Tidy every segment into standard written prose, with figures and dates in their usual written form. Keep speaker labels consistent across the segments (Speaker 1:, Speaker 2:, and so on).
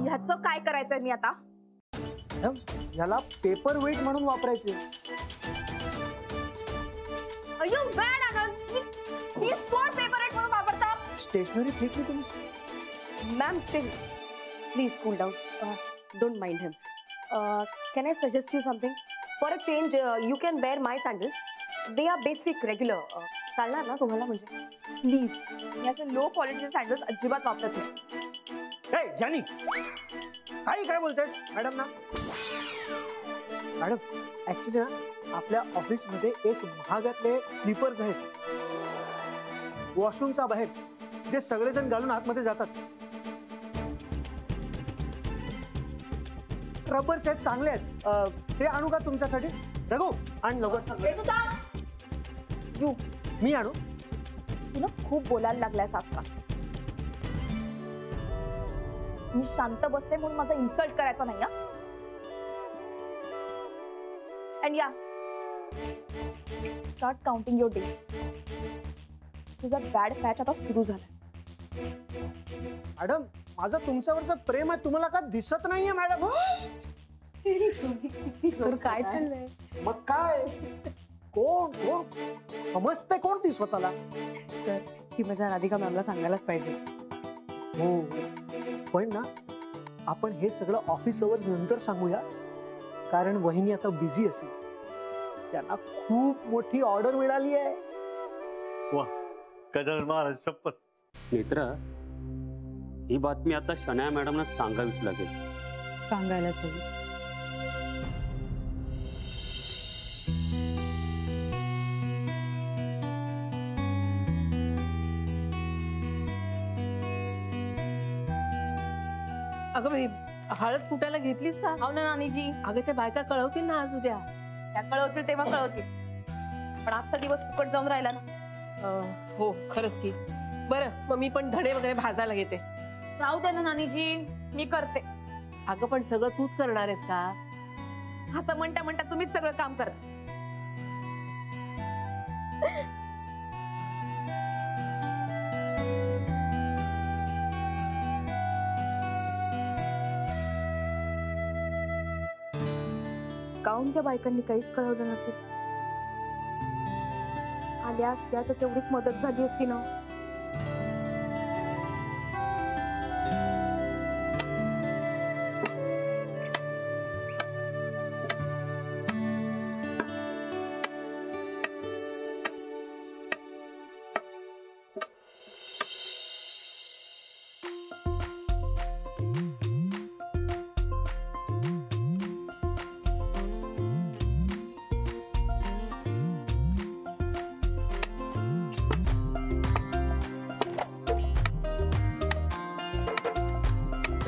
Speaker 1: ह्याचं काय करायचंय मी आता?
Speaker 2: याला पेपर वेट म्हणून वापरायचे.
Speaker 1: अय्यो बॅड आनंद, मी कोण पेपर वेट म्हणून वापरता?
Speaker 2: स्टेशनरी फेकली तुम्ही.
Speaker 3: Ma'am chill, please cool down. Don't mind him. Can I suggest you something? For a change you can wear my sandals. They are basic regular. चालणार ना तुम्हाला? म्हणजे
Speaker 1: प्लीज, मी असे लो क्वालिटीचे सँडल्स अजिबात वापरत नाही.
Speaker 2: ए जानी, काय बोलतेस मॅडम ना? मॅडम ऍक्च्युली ना आपल्या ऑफिस मध्ये एक महागातले स्लीपर्स आहेत, वॉशरूमचा बाहेर, जे सगळेजण घालून आतमध्ये जातात. रबर्स आहेत, चांगले आहेत. ते आणू का तुमच्यासाठी? रघु आण लवकर. मी आणू?
Speaker 1: तू ना खूप बोलायला लागलायस आजकाल. मी शांत बसते म्हणून माझा इन्सल्ट करायचा नाही. अँड या, स्टार्ट काउंटिंग युअर डेज. तुझा बॅड पॅच आता सुरू झाला.
Speaker 2: मॅडम माझं तुमच्यावरचं प्रेम आहे, तुम्हाला का दिसत नाहीये मॅडम?
Speaker 3: सर काय चाललंय?
Speaker 2: मग काय, कोण कोण समजते कोण ती स्वतःला?
Speaker 3: सर ही माझ्या राधिका मॅमला सांगायलाच पाहिजे.
Speaker 2: हो पण ना आपण हे सगळं ऑफिस अवर्स नंतर सांगूया, कारण वहिनी आता बिझी असेल. त्यांना खूप मोठी ऑर्डर मिळाली आहे.
Speaker 4: वा गजानन महाराज शपथ.
Speaker 5: मित्र, ही बातमी आता शनाया मॅडमना सांगावीच लागेल.
Speaker 3: सांगायलाच हवी.
Speaker 6: अगं बाई, हळद कुटायला घेतलीस का?
Speaker 1: हो ना नानीजी.
Speaker 6: अगं त्या बायका कळवतील ना आज उद्या.
Speaker 1: त्या कळवतील तेव्हा कळवतील, पण आजचा दिवस फुकट जाऊन राहिला ना.
Speaker 6: हो खरंच की. बरं मग मी पण धणे वगैरे भाजायला घेते.
Speaker 1: राहू दे ना नानीजी, मी करते.
Speaker 6: अगं पण सगळं तूच करणार आहेस का?
Speaker 1: असं म्हणता म्हणता तुम्हीच सगळं काम करता. काहून त्या बायकांनी काहीच कळवलं नसेल? आल्या असत्या तर तेवढीच मदत झाली असती ना.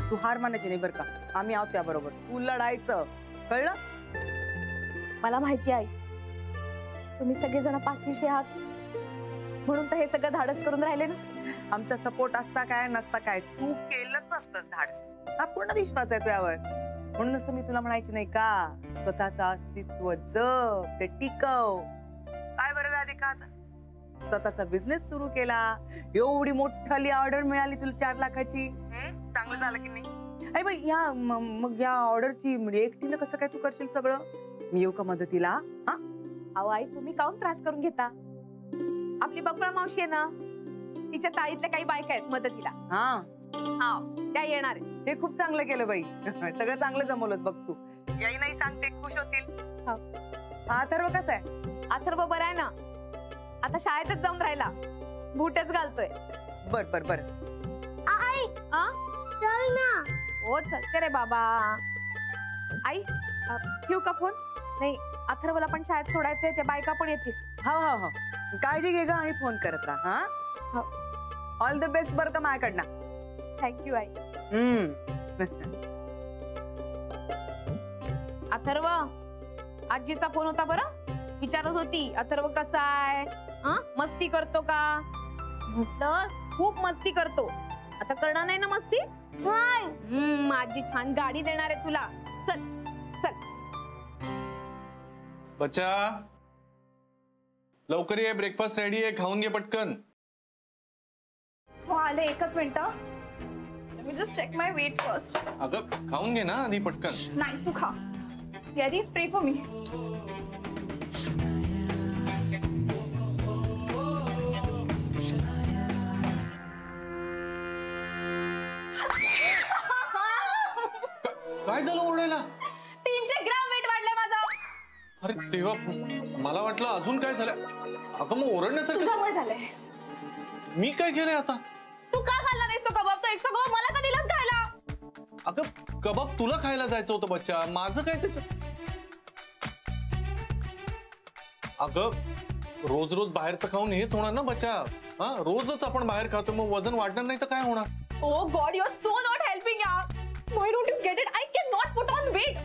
Speaker 7: तू हार मानायची नाही बरं का. आम्ही आहोत त्याबरोबर. तू लढायचं, कळलं?
Speaker 1: मला माहिती आहे तुम्ही सगळेजण पाठीशी आहात, म्हणून तर हे सगळं धाडस करून राहिले ना.
Speaker 7: आमचा सपोर्ट असता काय नसता काय, तू केलंच असतंस धाडस. हा पूर्ण विश्वास आहे तुझ्यावर. म्हणूनच मी तुला म्हणायची नाही का, स्वतःचं अस्तित्व जप, ते टिकव. काय बरं राधिका, आता स्वतःचा बिझनेस सुरू केला, एवढी मोठी ऑर्डर मिळाली तुला 4 लाखाची. चांगलं झालं की नाही? अरे बाई, मग या ऑर्डरची म्हणजे एकटीनं कसं काय तू करशील सगळं? मी येऊ का मदतीला? हा
Speaker 1: अहो आई, तुम्ही काहून त्रास करून घेता? आपली बकुळा मावशी आहे ना, तिच्या चाळीतल्या काही बायका आहेत मदतीला.
Speaker 7: हा
Speaker 1: हा, त्या येणार आहे.
Speaker 7: हे खूप चांगलं केलं बाई. सगळं चांगलं जमवलंस बघ तू. याही नाही सांगते, खुश होतील. अथर्व कसा आहे?
Speaker 1: अथर्व बरा आहे ना, आता शाळेतच जाऊन राहिला, बूटच घालतोय.
Speaker 7: बर बर बर.
Speaker 1: आई चल ना. हो चलते रे बाबा. आई ठेवू का फोन? नाही, अथर्वला पण शाळेत सोडायचंय, त्या बायका पण येतील.
Speaker 7: हो हो हो, काळजी घे ग आणि फोन करत राहा. हा, ऑल द बेस्ट बरं का माझ्याकडनं.
Speaker 1: थँक्यू आई. अथर्व, आजीचा फोन होता बरं, विचारत होती अथर्व कसा आहे, मस्ती करतो का? म्हटलं खूप मस्ती करतो. आता करणार नाही ना मस्ती? आजी छान गाडी देणार आहे तुला. चल चल.
Speaker 8: बच्चा लवकर ये, ब्रेकफास्ट रेडी आहे, खाऊन घे पटकन.
Speaker 1: हो आले, एकच minute.
Speaker 8: Let me just check my weight first.
Speaker 9: अगं खाऊन घे ना आधी पटकन.
Speaker 8: नाही तू खा. Gary, pray for me.
Speaker 9: काय झालं ओरडायला?
Speaker 8: 300 ग्राम वेट वाढलंय माझं.
Speaker 9: अरे तेव्हा मला वाटलं अजून काय झालं. अगं मग ओरडण्यासारखं
Speaker 8: तुझ्यामुळे झालंय.
Speaker 9: मी काय केलंय आता?
Speaker 8: तू का खाल्ला नाहीस तो कबाब? तो एक्स्ट्रा कबाब मला का दिलास खायला?
Speaker 9: अगं कबाब तुला खायला जायचं होतं बच्चा, माझं काय त्याच्यात? अगं रोज रोज बाहेरचं खाऊन हेच होणार ना बच्चा. हा रोजच आपण बाहेर खातो मग वजन वाढणार नाही तर काय होणार?
Speaker 8: Oh God, you're so not helping यार. Why don't you get it? I cannot put on weight.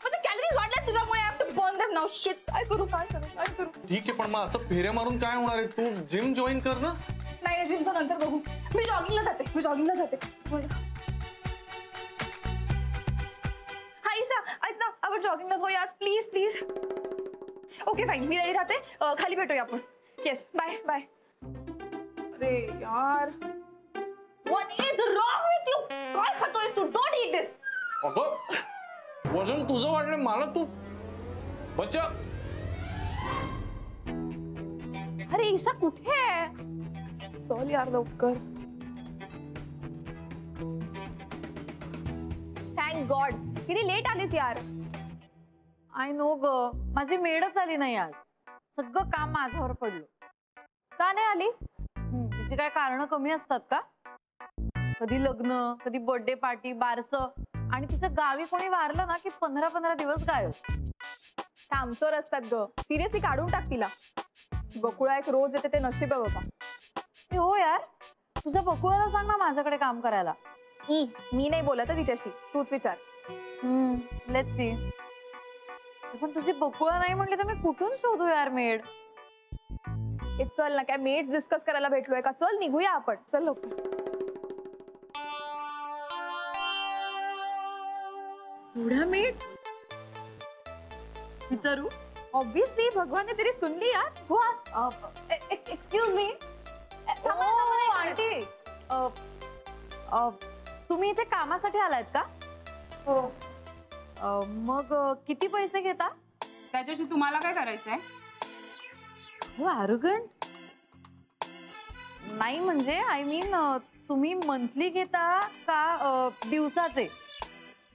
Speaker 8: माझे कॅलरीज वाढल्यात तुझ्यामुळे. I have to burn them now. Shit. काय करू?
Speaker 9: ठीक आहे पण मग असं फेऱ्या मारून काय होणार आहे? तू जिम जॉईन कर ना.
Speaker 8: नाही जिमचं नंतर बघू. मी जॉगिंगला जाते. हा ईशा ऐक ना, आपण जॉगिंगला जाऊया आज प्लीज. ओके फाईन, मी रेडी राहते. खाली भेटूया आपण. Yes bye. अरे यार, what is wrong with you? काय खातोयस तू? Don't eat this.
Speaker 9: अगं वजन तुझं वाढलं मला तू बच्चा.
Speaker 8: अरे ईशा कुठे आहे? चल यार लवकर. Thank God. किती लेट आलीस यार.
Speaker 1: आय नो ग, माझी मेडच आली नाही आज. सगळं काम माझ्यावर पडलं. का नाही आली? तिची काय कारण कमी असतात का? कधी लग्न, कधी बर्थडे पार्टी, बारसं, आणि तिच्या गावी कोणी वारलं ना की 15-15 दिवस गायब.
Speaker 8: कामचोर असतात ग. सिरियसली काढून टाक तिला. बकुळा एक रोज येते ते नशीब आहे बाबा.
Speaker 1: हो यार, तुझ्या बकुळाला सांग ना माझ्याकडे काम करायला.
Speaker 8: मी नाही बोलत तिच्याशी, तूच विचार.
Speaker 1: Let's see. पण तुझी बकुळा नाही म्हटली तर मी कुठून शोधू यार मेड?
Speaker 8: चल ना, काय मेड्स डिस्कस करायला भेटलोय का? चल निघूया आपण. चल लवकर.
Speaker 1: एवढ्या मेड विचारू?
Speaker 8: ऑब्वियसली भगवान ने तेरी सुन ली यार. Who asked? Excuse me.
Speaker 1: Aunty, तुम्ही इथे कामासाठी आलायत का?
Speaker 8: हो.
Speaker 1: मग किती पैसे घेता?
Speaker 10: त्याच्याशी तुम्हाला काय करायचंय?
Speaker 1: हो ॲरोगंट. नाही म्हणजे आय मीन तुम्ही मंथली घेता का दिवसाचे?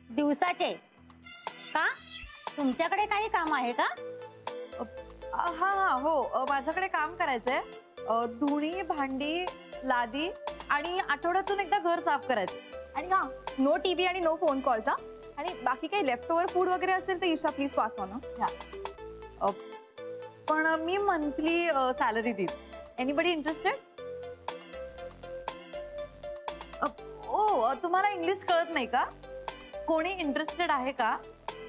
Speaker 11: दिवसाचे का? तुमच्याकडे काही काम आहे का?
Speaker 1: हा हो, माझ्याकडे काम करायचंय. धुणी, भांडी, लादी आणि आठवड्यातून एकदा घर साफ करायचं.
Speaker 8: आणि हा, नो टीव्ही आणि नो फोन कॉलचा. आणि बाकी काही लेफ्ट ओव्हर फूड वगैरे असेल तर ईशा प्लीज पास ऑन.
Speaker 1: पण मी मंथली सॅलरी देईन. Anybody interested? ओ, तुम्हाला इंग्लिश कळत नाही का? कोणी इंटरेस्टेड आहे का?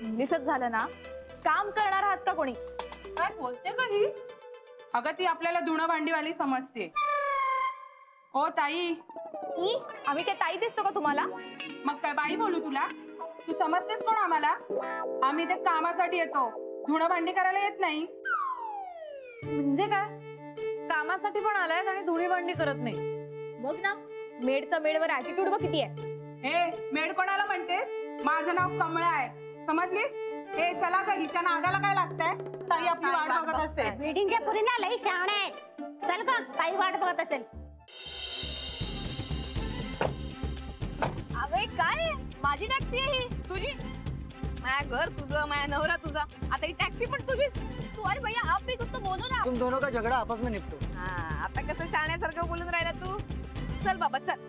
Speaker 8: इंग्लिशच झालं ना. काम करणार आहात का कोणी?
Speaker 10: काय बोलते का ही? अगं ती आपल्याला धुणं भांडीवाली समजते. हो ताई.
Speaker 8: आम्ही काय ताई दिसतो का तुम्हाला?
Speaker 10: मग काय बाई बोलू तुला? तू समजतेस कोण आम्हाला? आम्ही ते कामासाठी येतो, धुणं भांडी करायला येत नाही.
Speaker 1: म्हणजे काय? कामासाठी पण आलाय आणि धुणी भांडी करत नाही?
Speaker 8: बघ ना, मेडचा मेडवर ऍटिट्यूड बघ किती आहे.
Speaker 10: हे मेड कोणाला म्हणतेस? माझं नाव कमळा आहे, समजलीस? हे चला ग, हिच्या नागाला काय लागतंय? ताई आपली वाट बघत असेल.
Speaker 11: बिल्डिंगच्या पुरीला लई शहाणे आहेत. चल ग, ताई वाट बघत असेल.
Speaker 8: अगं काय? माझी टॅक्सी आहे ही.
Speaker 1: तुझी? माझ्या घर तुझं, माझ्या नवरा तुझा, आता ही टॅक्सी पण तुझीच.
Speaker 8: तू अरे भैया आप भी कुछ तो बोलो ना.
Speaker 2: तुम दोनों का झगड़ा आपस में निपटो.
Speaker 1: आता कसं शाण्यासारखं बोलून राहिला तू? चल बाबा चल.